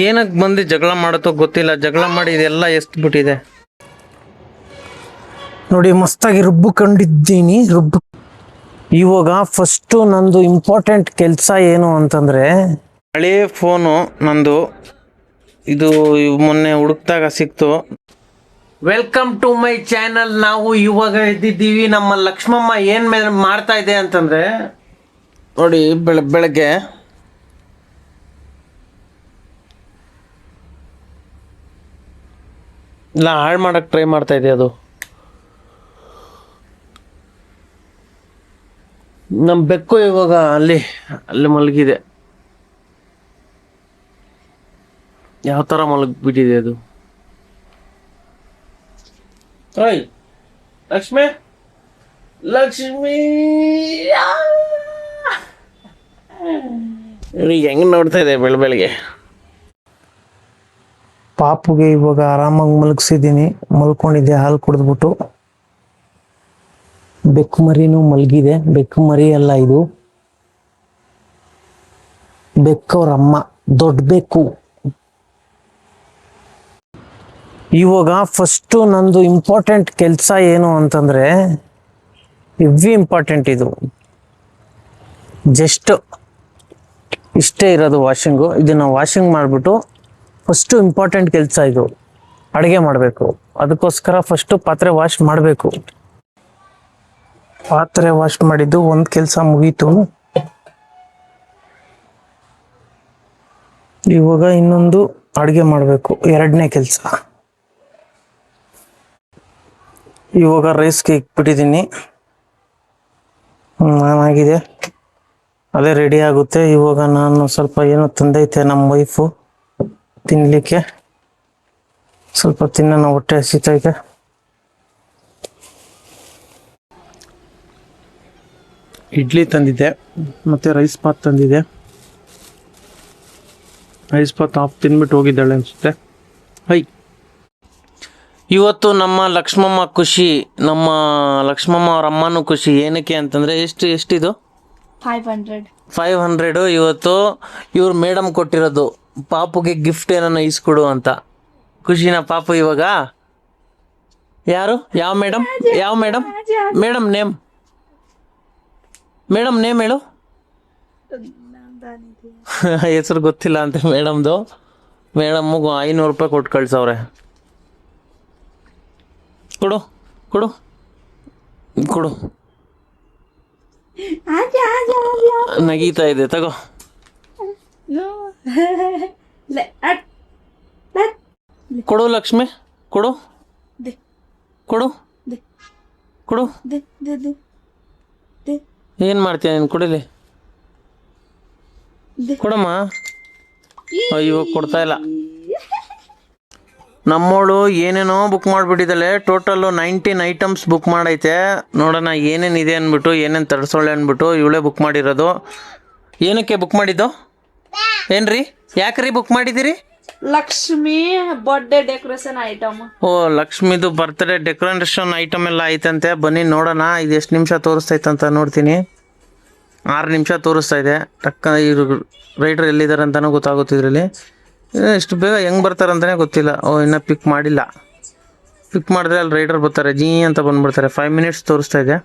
ಏನಕ್ಕೆ ಬಂದು ಜಗಳ ಮಾಡುತ್ತೋ ಗೊತ್ತಿಲ್ಲ. ಜಗಳ ಮಾಡಿ ಇದೆಲ್ಲ ಎಷ್ಟು ಬಿಟ್ಟಿದೆ ನೋಡಿ. ಮಸ್ತಾಗಿ ರುಬ್ಬಿಕೊಂಡಿದ್ದೀನಿ. ಇವಾಗ ಫಸ್ಟು ನಂದು ಇಂಪಾರ್ಟೆಂಟ್ ಕೆಲಸ ಏನು ಅಂತಂದರೆ, ಹಳೇ ಫೋನು ನಂದು, ಇದು ಮೊನ್ನೆ ಹುಡುಕ್ದಾಗ ಸಿಕ್ತು. Welcome to my channel. ನಾವು ಇವಾಗ ಇದ್ದಿದ್ದೀವಿ. ನಮ್ಮ ಲಕ್ಷ್ಮಮ್ಮ ಏನು ಮಾಡ್ತಾ ಇದೆ ಅಂತಂದರೆ ನೋಡಿ, ಬೆಳಗ್ಗೆ ಇಲ್ಲ ಹಾಳು ಮಾಡೋಕ್ಕೆ ಟ್ರೈ ಮಾಡ್ತಾ ಇದೆ. ಅದು ನಮ್ಮ ಬೆಕ್ಕು ಇವಾಗ ಅಲ್ಲಿ ಮಲಗಿದೆ. ಯಾವ ಥರ ಮಲಗಿಬಿಟ್ಟಿದೆ ಅದು. ಓಯ್ ಲಕ್ಷ್ಮಿ, ಹೆಂಗೆ ನೋಡ್ತಾ ಇದೆ ಬೆಳಗ್ಗೆ. ಪಾಪುಗೆ ಇವಾಗ ಆರಾಮಾಗಿ ಮಲಗಿಸಿದ್ದೀನಿ. ಮಲ್ಕೊಂಡಿದ್ದೆ ಹಾಲು ಕುಡಿದ್ಬಿಟ್ಟು. ಬೆಕ್ಕು ಮರಿನೂ ಮಲಗಿದೆ. ಬೆಕ್ಕು ಮರಿ ಅಲ್ಲ, ಇದು ಬೆಕ್ಕವ್ರಮ್ಮ, ದೊಡ್ಡ ಬೆಕ್ಕು. ಇವಾಗ ಫಸ್ಟು ನಂದು ಇಂಪಾರ್ಟೆಂಟ್ ಕೆಲಸ ಏನು ಅಂತಂದರೆ, ಹೆವಿ ಇಂಪಾರ್ಟೆಂಟ್ ಇದು. ಜಸ್ಟ್ ಇಷ್ಟೇ ಇರೋದು ವಾಷಿಂಗು. ಇದನ್ನು ವಾಷಿಂಗ್ ಮಾಡಿಬಿಟ್ಟು ಫಸ್ಟು ಇಂಪಾರ್ಟೆಂಟ್ ಕೆಲಸ ಇದು. ಅಡುಗೆ ಮಾಡಬೇಕು. ಅದಕ್ಕೋಸ್ಕರ ಫಸ್ಟು ಪಾತ್ರೆ ವಾಶ್ ಮಾಡಬೇಕು. ಪಾತ್ರೆ ವಾಶ್ ಮಾಡಿದ್ದು ಒಂದು ಕೆಲಸ ಮುಗೀತು. ಇವಾಗ ಇನ್ನೊಂದು ಅಡುಗೆ ಮಾಡಬೇಕು, ಎರಡನೇ ಕೆಲಸ. ಇವಾಗ ರೈಸ್ಗೆ ಇಕ್ಬಿಟ್ಟಿದ್ದೀನಿ. ಆಗಿದೆ, ಅದೇ ರೆಡಿ ಆಗುತ್ತೆ. ಇವಾಗ ನಾನು ಸ್ವಲ್ಪ ಏನೋ ತಂದೈತೆ ನಮ್ಮ ವೈಫು ತಿನ್ನಲಿಕ್ಕೆ. ಸ್ವಲ್ಪ ತಿನ್ನೋಣ, ಹೊಟ್ಟೆ ಹಸಿತೈತೆ. ಇಡ್ಲಿ ತಂದಿದ್ದೆ ಮತ್ತು ರೈಸ್ ಬಾತ್ ತಂದಿದ್ದೆ. ರೈಸ್ ಬಾತ್ ಹಾಫ್ ತಿನ್ಬಿಟ್ಟು ಹೋಗಿದ್ದಾಳೆ ಅನಿಸುತ್ತೆ. ಇವತ್ತು ನಮ್ಮ ಲಕ್ಷ್ಮಮ್ಮ ಖುಷಿ, ನಮ್ಮ ಲಕ್ಷ್ಮಮ್ಮ ಅವ್ರ ಅಮ್ಮನೂ ಖುಷಿ. ಏನಕ್ಕೆ ಅಂತಂದರೆ ಎಷ್ಟಿದು 500 ಇವತ್ತು ಇವ್ರು ಮೇಡಮ್ ಕೊಟ್ಟಿರೋದು. ಪಾಪುಗೆ ಗಿಫ್ಟ್ ಏನನ್ನ ಇಸ್ಕೊಡು ಅಂತ. ಖುಷಿನ ಪಾಪು ಇವಾಗ? ಯಾರು? ಯಾವ ಮೇಡಮ್? ಮೇಡಮ್ ನೇಮ್ ಹೇಳು. ಹೆಸರು ಗೊತ್ತಿಲ್ಲ ಅಂತ ಮೇಡಮ್ದು. ಮೇಡಮ್ಗೆ 500 ರೂಪಾಯಿ ಕೊಟ್ಟು ಕಳ್ಸವ್ರೆ. ಕೊಡು. ನಗೀತಾ ಇದೆ, ತಗೋ. ಕೊಡು ಲಕ್ಷ್ಮಿ, ಕೊಡು. ಏನ್ ಮಾಡ್ತೀಯ ನೀನು? ಕೊಡಲಿ, ಕೊಡಮ್ಮ. ಅಯ್ಯೋ, ಕೊಡ್ತಾ ಇಲ್ಲ. ನಮ್ಮೋಳು ಏನೇನೋ ಬುಕ್ ಮಾಡಿಬಿಟ್ಟಿದ್ದಾಳೆ. ಟೋಟಲ್ಲು 19 ಐಟಮ್ಸ್ ಬುಕ್ ಮಾಡೈತೆ. ನೋಡೋಣ ಏನೇನಿದೆ ಅಂದ್ಬಿಟ್ಟು, ಏನೇನು ತರಿಸೋಳೆ ಅಂದ್ಬಿಟ್ಟು ಇವಳೇ ಬುಕ್ ಮಾಡಿರೋದು. ಏನಕ್ಕೆ ಬುಕ್ ಮಾಡಿದ್ದು? ಏನ್ರಿ, ಯಾಕ್ರಿ ಬುಕ್ ಮಾಡಿದ್ದೀರಿ? Lakshmi birthday decoration item. ಓ, ಲಕ್ಷ್ಮಿದು ಬರ್ತ್ಡೇ ಡೆಕೋರೇಷನ್ ಐಟಮ್ ಎಲ್ಲ ಐತಂತೆ. ಬನ್ನಿ ನೋಡೋಣ. ಇದು ಎಷ್ಟು ನಿಮಿಷ ತೋರಿಸ್ತೈತಂತ ನೋಡ್ತೀನಿ. 6 ನಿಮಿಷ ತೋರಿಸ್ತಾ ಇದೆ. ಟಕ್ಕ ಇವರು ರೈಡ್ರ್ ಎಲ್ಲಿದ್ದಾರೆ ಅಂತಲೂ ಗೊತ್ತಾಗುತ್ತಿದ್ರಲ್ಲಿ. ಇಷ್ಟು ಬೇಗ ಹೆಂಗೆ ಬರ್ತಾರಂತಲೇ ಗೊತ್ತಿಲ್ಲ. ಇನ್ನೂ ಪಿಕ್ ಮಾಡಿಲ್ಲ. ಪಿಕ್ ಮಾಡಿದ್ರೆ ಅಲ್ಲಿ ರೈಡರ್ ಬರ್ತಾರೆ, ಜೀ ಅಂತ ಬಂದುಬಿಡ್ತಾರೆ. 5 ಮಿನಿಟ್ಸ್ ತೋರಿಸ್ತಾ ಇದೆ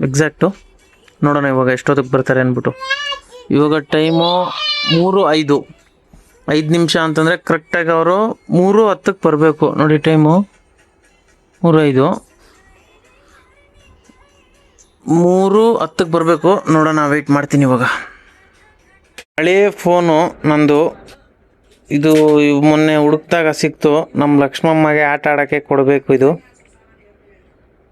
ಎಕ್ಸಾಕ್ಟು. ನೋಡೋಣ ಇವಾಗ ಎಷ್ಟೊತ್ತಿಗೆ ಬರ್ತಾರೆ ಅಂದ್ಬಿಟ್ಟು. ಇವಾಗ ಟೈಮು 3:05 ನಿಮಿಷ ಅಂತಂದರೆ ಕರೆಕ್ಟಾಗಿ ಅವರು 3:10ಕ್ಕೆ ಬರಬೇಕು. ನೋಡಿ ಟೈಮು 3:05, 3:10ಕ್ಕೆ ಬರಬೇಕು. ನೋಡೋಣ, ವೆಯ್ಟ್ ಮಾಡ್ತೀನಿ ಇವಾಗ. ಹಳೇ ಫೋನು ನಂದು, ಇದು ಮೊನ್ನೆ ಹುಡುಕ್ದಾಗ ಸಿಕ್ತು. ನಮ್ಮ ಲಕ್ಷ್ಮಮ್ಮಗೆ ಆಟ ಆಡೋಕ್ಕೆ ಕೊಡಬೇಕು ಇದು.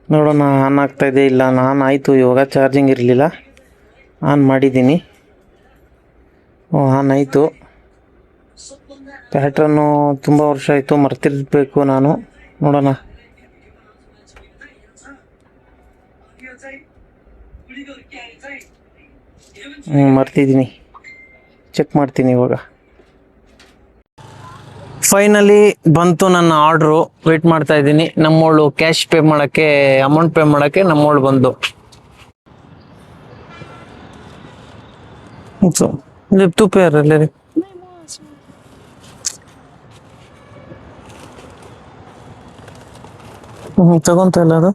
ನೋಡೋಣ ಆನ್ ಆಗ್ತಾಯಿದೆ ಇಲ್ಲ. ಆನ್ ಆಯಿತು. ಇವಾಗ ಚಾರ್ಜಿಂಗ್ ಇರಲಿಲ್ಲ, ಆನ್ ಮಾಡಿದ್ದೀನಿ. ಆನ್ ಆಯಿತು. ಪ್ಯಾಟ್ರನ್ನು ತುಂಬ ವರ್ಷ ಆಯಿತು, ಮರ್ತಿರ್ಬೇಕು ನಾನು. ನೋಡೋಣ. ಮರ್ತಿದ್ದೀನಿ, ಚೆಕ್ ಮಾಡ್ತೀನಿ ಇವಾಗ. ಫೈನಲಿ ಬಂತು ನನ್ನ ಆರ್ಡ್ರು. ವೇಟ್ ಮಾಡ್ತಾ ಇದ್ದೀನಿ. ನಮ್ಮೋಳು ಕ್ಯಾಶ್ ಪೇ ಮಾಡೋಕ್ಕೆ, ಅಮೌಂಟ್ ಪೇ ಮಾಡೋಕ್ಕೆ ನಮ್ಮೋಳು ಬಂದು. तू पे रह ले ತಗೊಂತ ಇಲ್ಲ ಅದು.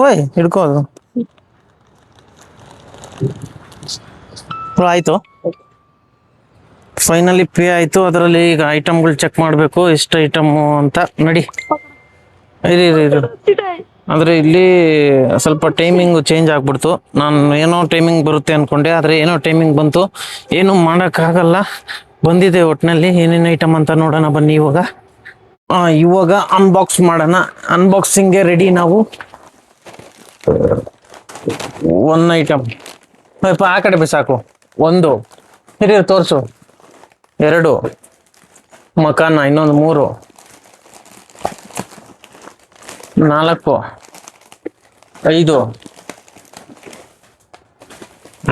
ಓಯ್ ಹಿಡ್ಕೋ ಅದು. ಆಯ್ತು, ಫೈನಲಿ ಪೇ ಆಯ್ತು. ಅದರಲ್ಲಿ ಈಗ ಐಟಮ್ಗಳು ಚೆಕ್ ಮಾಡಬೇಕು, ಎಷ್ಟು ಐಟಮು ಅಂತ. ನಡಿ ಇರಿ ಇರಿ ಇರಿ. ಅಂದ್ರೆ ಇಲ್ಲಿ ಸ್ವಲ್ಪ ಟೈಮಿಂಗ್ ಚೇಂಜ್ ಆಗ್ಬಿಡ್ತು. ನಾನು ಏನೋ ಟೈಮಿಂಗ್ ಬರುತ್ತೆ ಅನ್ಕೊಂಡೆ, ಆದ್ರೆ ಏನೋ ಟೈಮಿಂಗ್ ಬಂತು. ಏನು ಮಾಡೋಕ್ಕಾಗಲ್ಲ, ಬಂದಿದೆ ಒಟ್ಟಿನಲ್ಲಿ. ಏನೇನು ಐಟಮ್ ಅಂತ ನೋಡೋಣ ಬನ್ನಿ ಇವಾಗ. ಇವಾಗ ಅನ್ಬಾಕ್ಸ್ ಮಾಡೋಣ. ಅನ್ಬಾಕ್ಸಿಂಗ್ಗೆ ರೆಡಿ ನಾವು. ಒನ್ ಐಟಮ್ ಆ ಕಡೆ ಬಿಸಾಕು. ಒಂದು ಹಿರಿಯರು ತೋರಿಸು. 2 ಮಕಾನ, ಇನ್ನೊಂದು 3 4 5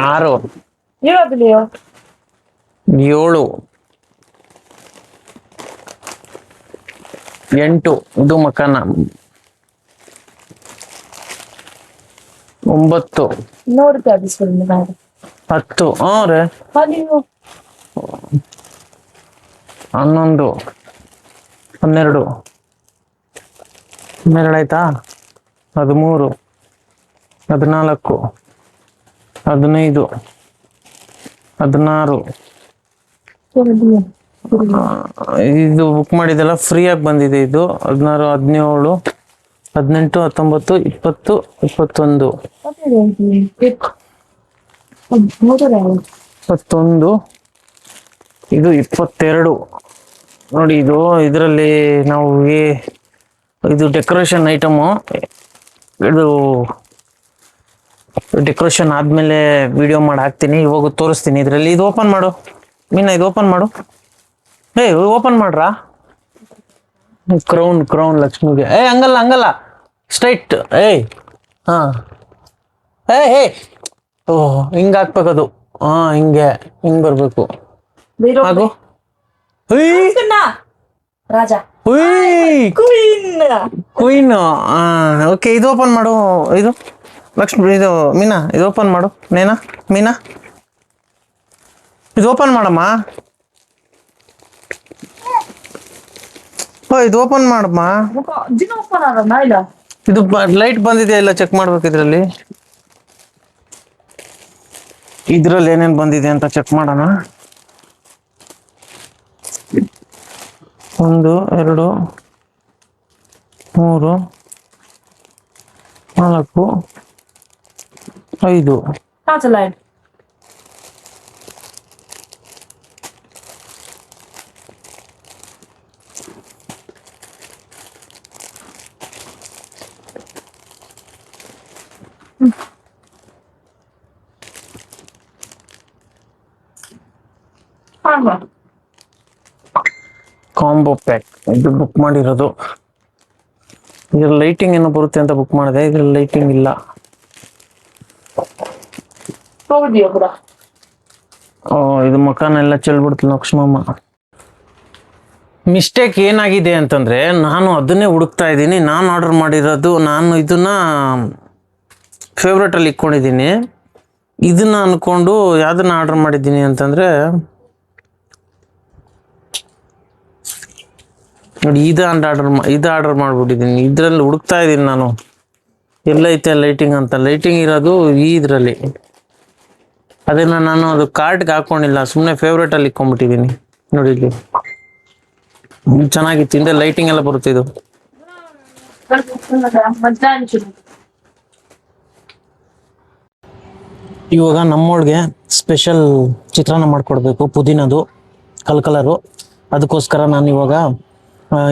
6 7 8 ಇದು ಮಕಾನ. 9 10 ರೇ 11 12 12 ಆಯ್ತಾ. 13 14 15 16 ಇದು ಬುಕ್ ಮಾಡಿದೆಲ್ಲ ಫ್ರೀ ಆಗಿ ಬಂದಿದೆ. ಇದು 16 17 18 19 20 21 21 ಇದು 22 ನೋಡಿ. ಇದರಲ್ಲಿ ನಾವು ಇದು ಡೆಕೋರೇಷನ್ ಐಟಮು. ಇದು ಡೆಕೋರೇಷನ್ ಆದ್ಮೇಲೆ ವಿಡಿಯೋ ಮಾಡಿ ಹಾಕ್ತೀನಿ. ಇವಾಗ ತೋರಿಸ್ತೀನಿ. ಇದರಲ್ಲಿ ಇದು ಓಪನ್ ಮಾಡು ಮೀನಾ, ಇದು ಓಪನ್ ಮಾಡು. ಓಪನ್ ಮಾಡ್ರಾ. ಕ್ರೌನ್ ಲಕ್ಷ್ಮಿಗೆ. ಹಂಗಲ್ಲ ಸ್ಟ್ರೈಟ್. ಹಾ ಓಹ್ ಹಿಂಗ ಹಾಕ್ಬೇಕದು. ಹಿಂಗ್ ಬರ್ಬೇಕು. ಹಾಗು. ಕ್ವೀನ್. ಓಕೆ, ಇದು ಓಪನ್ ಮಾಡು. ಇದು ಲಕ್ಷ್ಮಿ, ಇದು ಮೀನಾ, ಇದು ಓಪನ್ ಮಾಡು. ಮೀನಾ ಇದು ಓಪನ್ ಮಾಡಮ್ಮ. ಇದು ಓಪನ್ ಮಾಡಮ್ಮ. ಇದು ಲೈಟ್ ಬಂದಿದೆಯಾ ಇಲ್ಲ ಚೆಕ್ ಮಾಡ್ಬೇಕು. ಇದ್ರಲ್ಲಿ ಏನೇನ್ ಬಂದಿದೆ ಅಂತ ಚೆಕ್ ಮಾಡೋಣ. 1 2 3 4 5 ಕಾಂಬೋ ಪ್ಯಾಕ್. ಇದು ಬುಕ್ ಮಾಡಿರೋದು. ಇದ್ರ ಲೈಟಿಂಗ್ ಏನೋ ಬರುತ್ತೆ ಅಂತ ಬುಕ್ ಮಾಡಿದೆ. ಇದ್ರಲ್ಲಿ ಲೈಟಿಂಗ್ ಇಲ್ಲ. ಇದು ಮಕಾನ ಎಲ್ಲ ಚೆಲ್ಬಿಡ್ತು ಲಕ್ಷ್ಮಮ್ಮ. ಮಿಸ್ಟೇಕ್ ಏನಾಗಿದೆ ಅಂತಂದ್ರೆ, ನಾನು ಅದನ್ನೇ ಹುಡುಕ್ತಾ ಇದ್ದೀನಿ. ನಾನು ಆರ್ಡರ್ ಮಾಡಿರೋದು, ನಾನು ಇದನ್ನ ಫೇವ್ರೇಟ್ ಅಲ್ಲಿ ಇಟ್ಕೊಂಡಿದ್ದೀನಿ. ಇದನ್ನ ಅನ್ಕೊಂಡು ಯಾವ್ದನ್ನ ಆರ್ಡರ್ ಮಾಡಿದ್ದೀನಿ ಅಂತಂದ್ರೆ ನೋಡಿ, ಇದು ಆರ್ಡರ್ ಮಾಡ್ಬಿಟ್ಟಿದ್ದೀನಿ. ಇದ್ರಲ್ಲಿ ಹುಡುಕ್ತಾ ಇದ್ದೀನಿ ನಾನು, ಎಲ್ಲೈತೆ ಲೈಟಿಂಗ್ ಅಂತ. ಲೈಟಿಂಗ್ ಇರೋದು ಇದರಲ್ಲಿ. ಅದನ್ನ ನಾನು ಅದು ಕಾರ್ಡ್ಗೆ ಹಾಕೊಂಡಿಲ್ಲ, ಸುಮ್ಮನೆ ಫೇವ್ರೇಟ್ ಅಲ್ಲಿ ಇಟ್ಕೊಂಡ್ಬಿಟ್ಟಿದ್ದೀನಿ. ನೋಡಿ ಇಲ್ಲಿ ಚೆನ್ನಾಗಿತ್ತು. ಹಿಂದೆ ಲೈಟಿಂಗ್ ಎಲ್ಲ ಬರುತ್ತೆ. ಇದು ಇವಾಗ ನಮ್ಮೊಳಗೆ ಸ್ಪೆಷಲ್ ಚಿತ್ರಾನ್ನ ಮಾಡ್ಕೊಡ್ಬೇಕು, ಪುದೀನದು ಕಲರು. ಅದಕ್ಕೋಸ್ಕರ ನಾನು ಇವಾಗ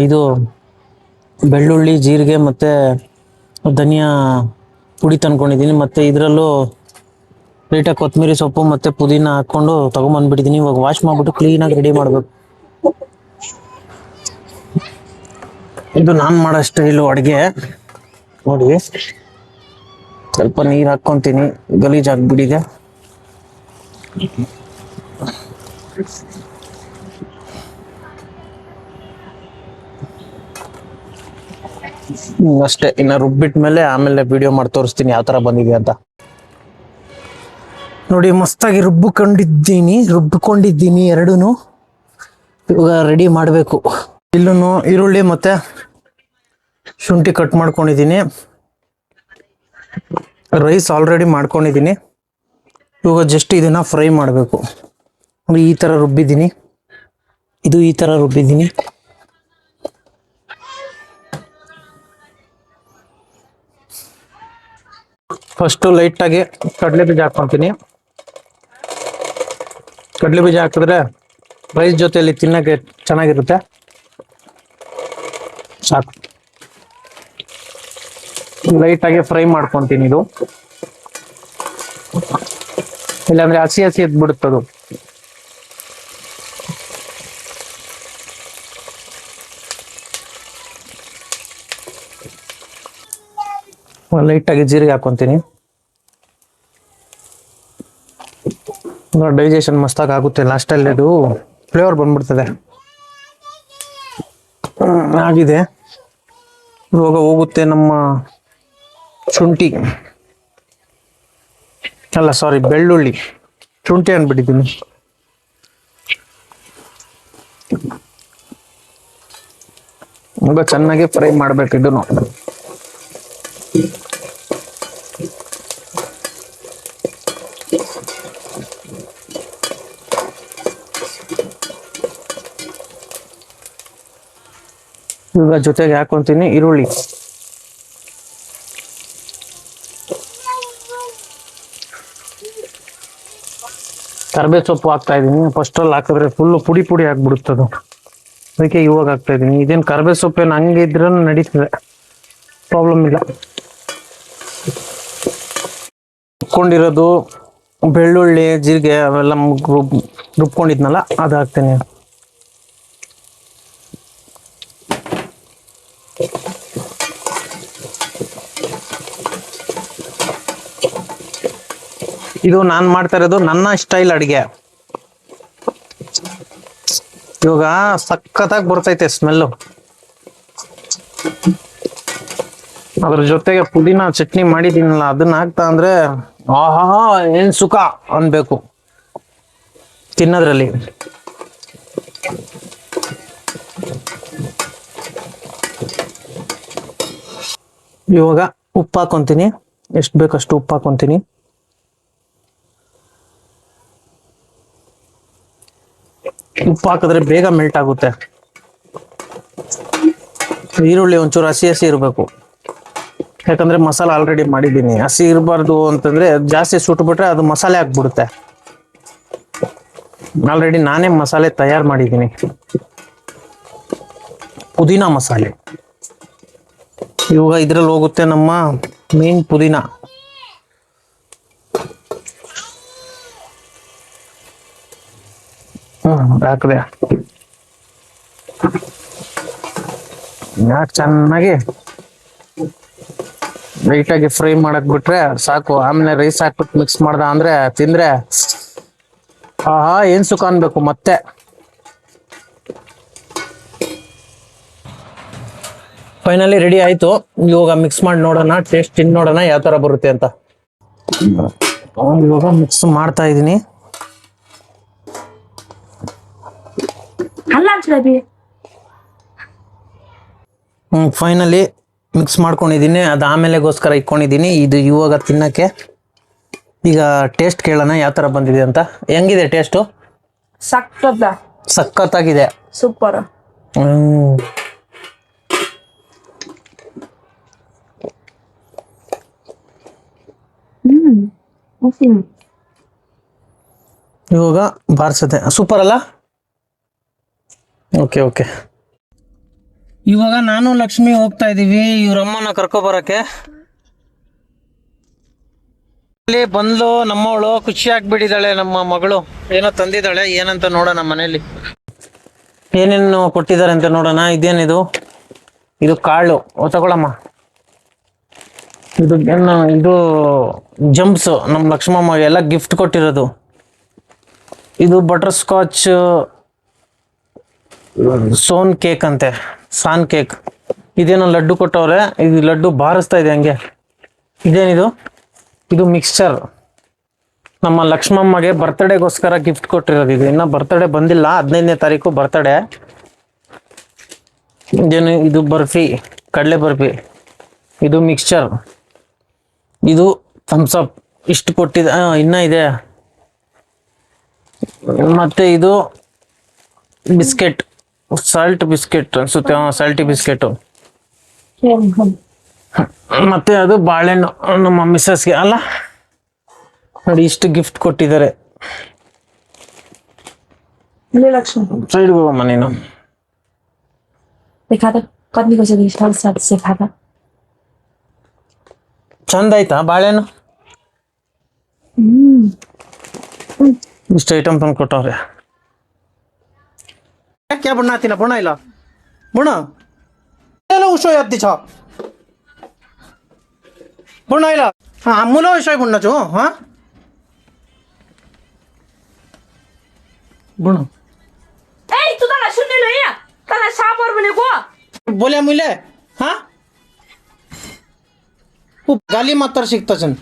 ಇದು ಬೆಳ್ಳುಳ್ಳಿ, ಜೀರಿಗೆ ಮತ್ತು ಧನಿಯಾ ಪುಡಿ ತಂದ್ಕೊಂಡಿದ್ದೀನಿ. ಮತ್ತು ಇದರಲ್ಲೂ ಲೈಟಾಗಿ ಕೊತ್ತಂಬರಿ ಸೊಪ್ಪು ಮತ್ತು ಪುದೀನ ಹಾಕ್ಕೊಂಡು ತೊಗೊಂಬಂದ್ಬಿಟ್ಟಿದ್ದೀನಿ. ಇವಾಗ ವಾಶ್ ಮಾಡಿಬಿಟ್ಟು ಕ್ಲೀನಾಗಿ ರೆಡಿ ಮಾಡಬೇಕು. ಇದು ನಾನು ಮಾಡೋ ಸ್ಟೈಲು ಅಡುಗೆ. ನೋಡಿ, ಸ್ವಲ್ಪ ನೀರು ಹಾಕ್ಕೊತೀನಿ, ಗಲೀಜಾಗ್ಬಿಟ್ಟಿದೆ. ಅಷ್ಟೇ. ಇನ್ನು ರುಬ್ಬಿಟ್ಮೇಲೆ ಆಮೇಲೆ ವಿಡಿಯೋ ಮಾಡಿ ತೋರಿಸ್ತೀನಿ ಯಾವ ಥರ ಬಂದಿದೆ ಅಂತ. ನೋಡಿ ಮಸ್ತಾಗಿ ರುಬ್ಬಿಕೊಂಡಿದ್ದೀನಿ ಎರಡೂ. ಇವಾಗ ರೆಡಿ ಮಾಡಬೇಕು. ಇಲ್ಲೂ ಈರುಳ್ಳಿ ಮತ್ತು ಶುಂಠಿ ಕಟ್ ಮಾಡ್ಕೊಂಡಿದ್ದೀನಿ. ರೈಸ್ ಆಲ್ರೆಡಿ ಮಾಡ್ಕೊಂಡಿದ್ದೀನಿ. ಇವಾಗ ಜಸ್ಟ್ ಇದನ್ನು ಫ್ರೈ ಮಾಡಬೇಕು. ಈ ಥರ ರುಬ್ಬಿದ್ದೀನಿ. ಈ ಥರ ರುಬ್ಬಿದ್ದೀನಿ. ಫಸ್ಟು ಲೈಟಾಗಿ ಕಡಲೆ ಬೀಜ ಹಾಕ್ಕೊತೀನಿ. ಕಡಲೆ ಬೀಜ ಹಾಕಿದ್ರೆ ರೈಸ್ ಜೊತೆಯಲ್ಲಿ ತಿನ್ನೋಕ್ಕೆ ಚೆನ್ನಾಗಿರುತ್ತೆ. ಸಾಕು. ಲೈಟಾಗಿ ಫ್ರೈ ಮಾಡ್ಕೊತೀನಿ. ಇದು ಇಲ್ಲಾಂದ್ರೆ ಹಸಿ ಎದ್ಬಿಡುತ್ತದು. ಲೈಟಾಗಿ ಜೀರಿಗೆ ಹಾಕೊತೀನಿ. ಡೈಜೆಷನ್ ಮಸ್ತಾಗಿ ಆಗುತ್ತೆ. ಲಾಸ್ಟಲ್ಲಿ ಅದು ಫ್ಲೇವರ್ ಬಂದ್ಬಿಡ್ತದೆ. ಆಗಿದೆ. ಇವಾಗ ಹೋಗುತ್ತೆ ನಮ್ಮ ಶುಂಠಿ ಅಲ್ಲ ಸಾರಿ ಬೆಳ್ಳುಳ್ಳಿ. ಶುಂಠಿ ಅಂದ್ಬಿಟ್ಟಿದ್ದೀನಿ. ಇವಾಗ ಚೆನ್ನಾಗಿ ಫ್ರೈ ಮಾಡ್ಬೇಕು ಇದನ್ನು. ಇವಾಗ ಜೊತೆಗೆ ಹಾಕೊಂತೀನಿ ಈರುಳ್ಳಿ. ಕರ್ಬೇವು ಸೊಪ್ಪು ಹಾಕ್ತಾ ಇದ್ದೀನಿ. ಫಸ್ಟಲ್ಲಿ ಹಾಕಿದ್ರೆ ಫುಲ್ಲು ಪುಡಿ ಪುಡಿ ಆಗ್ಬಿಡುತ್ತದು. ಅದಕ್ಕೆ ಇವಾಗ ಹಾಕ್ತಾ ಇದ್ದೀನಿ. ಇದೇನು ಕರ್ಬೇವು ಸೊಪ್ಪೇನು ಹಂಗೆ ಇದ್ರೂ ನಡೀತದೆ, ಪ್ರಾಬ್ಲಮ್ ಇಲ್ಲ. ರುಬ್ಕೊಂಡಿರೋದು ಬೆಳ್ಳುಳ್ಳಿ ಜೀರಿಗೆ ಅವೆಲ್ಲ ರುಬ್ಕೊಂಡಿದ್ನಲ್ಲ ಅದು ಹಾಕ್ತೇನೆ. ಇದು ನಾನು ಮಾಡ್ತಾ ಇರೋದು ನನ್ನ ಸ್ಟೈಲ್ ಅಡಿಗೆ. ಇವಾಗ ಸಖತ್ತಾಗಿ ಬರ್ತೈತೆ ಸ್ಮೆಲ್ಲು. ಅದ್ರ ಜೊತೆಗೆ ಪುದೀನ ಚಟ್ನಿ ಮಾಡಿದ್ದೀನಲ್ಲ ಅದನ್ನ ಹಾಕ್ತಾ ಅಂದ್ರೆ ಆಹಾ ಏನ್ ಸುಖ ಅನ್ಬೇಕು ತಿನ್ನೋದ್ರಲ್ಲಿ. ಇವಾಗ ಉಪ್ಪು ಹಾಕೊಂತೀನಿ. ಎಷ್ಟು ಬೇಕಷ್ಟು ಉಪ್ಪು ಹಾಕೊಂತೀನಿ. ಉಪ್ಪು ಹಾಕಿದ್ರೆ ಬೇಗ ಮೆಲ್ಟ್ ಆಗುತ್ತೆ. ಈರುಳ್ಳಿ ಒಂಚೂರು ಹಸಿ ಹಸಿ ಇರಬೇಕು, ಯಾಕಂದ್ರೆ ಮಸಾಲೆ ಆಲ್ರೆಡಿ ಮಾಡಿದ್ದೀನಿ. ಹಸಿ ಇರಬಾರ್ದು ಅಂತಂದ್ರೆ ಜಾಸ್ತಿ ಸುಟ್ಬಿಟ್ರೆ ಅದು ಮಸಾಲೆ ಆಗ್ಬಿಡುತ್ತೆ. ಆಲ್ರೆಡಿ ನಾನೇ ಮಸಾಲೆ ತಯಾರು ಮಾಡಿದ್ದೀನಿ, ಪುದೀನ ಮಸಾಲೆ. ಇವಾಗ ಇದ್ರಲ್ಲಿ ಹೋಗುತ್ತೆ ನಮ್ಮ ಮೇನ್ ಪುದೀನ. ಹಾಕಿದೆ. ಯಾಕೆ ಚೆನ್ನಾಗಿ ಲೈಟಾಗಿ ಫ್ರೈ ಮಾಡಕ್ ಬಿಟ್ರೆ ಸಾಕು. ಆಮೇಲೆ ರೈಸ್ ಹಾಕ್ಬಿಟ್ಟು ಮಿಕ್ಸ್ ಮಾಡ್ದ ಅಂದ್ರೆ ತಿಂದ್ರೆ ಆಹಾ ಏನ್ ಸುಖ ಅನ್ಬೇಕು. ಮತ್ತೆ ಫೈನಲಿ ರೆಡಿ ಆಯ್ತು. ಇವಾಗ ಮಿಕ್ಸ್ ಮಾಡಿ ನೋಡೋಣ, ಟೇಸ್ಟ್ ತಿಂದು ನೋಡೋಣ ಯಾವ ತರ ಬರುತ್ತೆ ಅಂತ. ಇವಾಗ ಮಿಕ್ಸ್ ಮಾಡ್ತಾ ಇದ್ದೀನಿ. ಫೈನಲಿ ಮಿಕ್ಸ್ ಮಾಡ್ಕೊಂಡಿದ್ದೀನಿ. ಅದು ಆಮೇಲೆಗೋಸ್ಕರ ಇಟ್ಕೊಂಡಿದ್ದೀನಿ. ಇದು ಇವಾಗ ತಿನ್ನಕ್ಕೆ. ಈಗ ಟೇಸ್ಟ್ ಕೇಳೋಣ ಯಾವ ತರ ಬಂದಿದೆ ಅಂತ. ಹೆಂಗಿದೆ ಟೇಸ್ಟು? ಸಖತ್ತಾಗಿದೆ, ಸೂಪರ್. ಇವಾಗ ಬಾರಿಸುತ್ತೆ. ಸೂಪರ್ ಅಲ್ಲ? Okay okay. ಇವಾಗ ನಾನು ಲಕ್ಷ್ಮಿ ಹೋಗ್ತಾ ಇದೀವಿ ಇವ್ರಮ್ಮನ ಕರ್ಕೊಬರಕ್ಕೆ. ಅಲ್ಲಿ ಬಂದ್ಲು ನಮ್ಮವಳು, ಖುಷಿ ಆಗ್ಬಿಟ್ಟಿದ್ದಾಳೆ. ನಮ್ಮ ಮಗಳು ಏನೋ ತಂದಿದ್ದಾಳೆ, ಏನಂತ ನೋಡೋಣ. ಮನೇಲಿ ಏನೇನು ಕೊಟ್ಟಿದ್ದಾರೆ ಅಂತ ನೋಡೋಣ. ಇದೇನಿದು? ಇದು ಕಾಳು ತಗೊಳಮ್ಮ. ಇದು ಜಂಪ್ಸ್ ನಮ್ಮ ಲಕ್ಷ್ಮಮ್ಮ ಎಲ್ಲ ಗಿಫ್ಟ್ ಕೊಟ್ಟಿರೋದು. ಇದು ಬಟರ್ ಸ್ಕಾಚ್ ಸೋನ್ ಕೇಕ್ ಅಂತೆ, ಸಾನ್ ಕೇಕ್. ಇದೇನೋ ಲಡ್ಡು ಕೊಟ್ಟವ್ರೆ. ಇದು ಲಡ್ಡು ಬಾರಿಸ್ತಾ ಇದೆ ಹಂಗೆ. ಇದೇನಿದು? ಇದು ಮಿಕ್ಸ್ಚರ್. ನಮ್ಮ ಲಕ್ಷ್ಮಮ್ಮಗೆ ಬರ್ತ್ಡೇಗೋಸ್ಕರ ಗಿಫ್ಟ್ ಕೊಟ್ಟಿರೋದು ಇದು. ಇನ್ನ ಬರ್ತ್ಡೇ ಬಂದಿಲ್ಲ, 15ನೇ ತಾರೀಕು ಬರ್ತ್ಡೇ. ಇದೇನು ಇದು? ಬರ್ಫಿ, ಕಡಲೆ ಬರ್ಫಿ. ಇದು ಮಿಕ್ಸ್ಚರ್, ಇದು ಥಮ್ಸ್ ಅಪ್. ಇಷ್ಟು ಕೊಟ್ಟಿದೆ, ಇನ್ನ ಇದೆ. ಮತ್ತೆ ಇದು ಬಿಸ್ಕೆಟ್, ಸಾಲ್ಟ್ ಬಿಸ್ಕೆಟ್ ಅನ್ಸುತ್ತೆ. Salty biscuit. ಮತ್ತೆ ಅದು ಬಾಳೆಹಣ್ಣು ನಮ್ಮ ಮಿಸ್ಸಸ್ಗೆ ಅಲ್ಲ. ನೋಡಿ ಇಷ್ಟು ಗಿಫ್ಟ್ ಕೊಟ್ಟಿದ್ದಾರೆ. लक्ष्मी ಸೈಡ್ ಹೋಗಮ್ಮ ನೀನು. देखा था पत्नी को जब इस साथ सिखा था ಚಂದ ಆಯ್ತಾ ಬಾಳೆಹಣ್ಣು? ಇಷ್ಟು ಐಟಮ್ ತಂದು ಕೊಟ್ಟವ್ರೆ. क्या बनाती ना बनाइला बना चलो उसो याद दिछा बनाइला. हाँ मुला विषय बुनना जो. हाँ बुना ए तू ता सुन्ने नहीं है ता सापर बनेको बोले मुले. हाँ गाली मात्र शिकता छन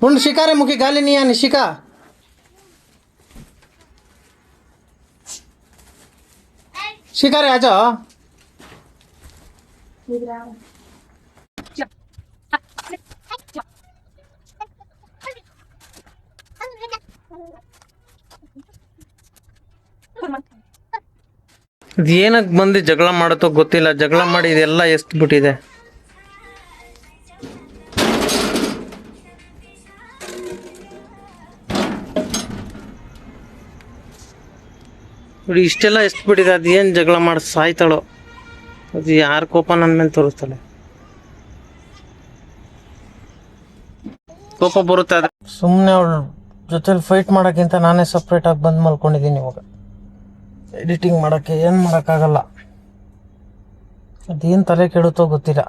बुन शिका रे मुखी गाली नहीं आनी शिका. शिकारे आजा. ಏನಕ್ಕೆ ಬಂದು ಜಗಳ ಮಾಡುತ್ತೋ ಗೊತ್ತಿಲ್ಲ. ಜಗಳ ಮಾಡಿ ಇದೆಲ್ಲ ಎಷ್ಟು ಬಿಟ್ಟಿದೆ. ನೋಡಿ ಇಷ್ಟೆಲ್ಲ ಎಷ್ಟು ಬಿಟ್ಟಿದೆ. ಅದು ಏನು ಜಗಳ ಮಾಡಿ ಸಾಯ್ತಾಳೋ, ಅದು ಯಾರ ಕೋಪ ನನ್ನ ಮೇಲೆ ತೋರಿಸ್ತಾಳೆ. ಕೋಪ ಬರುತ್ತೆ. ಅದು ಸುಮ್ಮನೆ ಅವಳು ಜೊತೆಲಿ ಫೈಟ್ ಮಾಡೋಕ್ಕಿಂತ ನಾನೇ ಸಪ್ರೇಟಾಗಿ ಬಂದು ಮಲ್ಕೊಂಡಿದ್ದೀನಿ ಇವಾಗ. ಎಡಿಟಿಂಗ್ ಮಾಡೋಕ್ಕೆ ಏನು ಮಾಡೋಕ್ಕಾಗಲ್ಲ. ಅದೇನು ತಲೆ ಕೆಡುತ್ತೋ ಗೊತ್ತಿಲ್ಲ.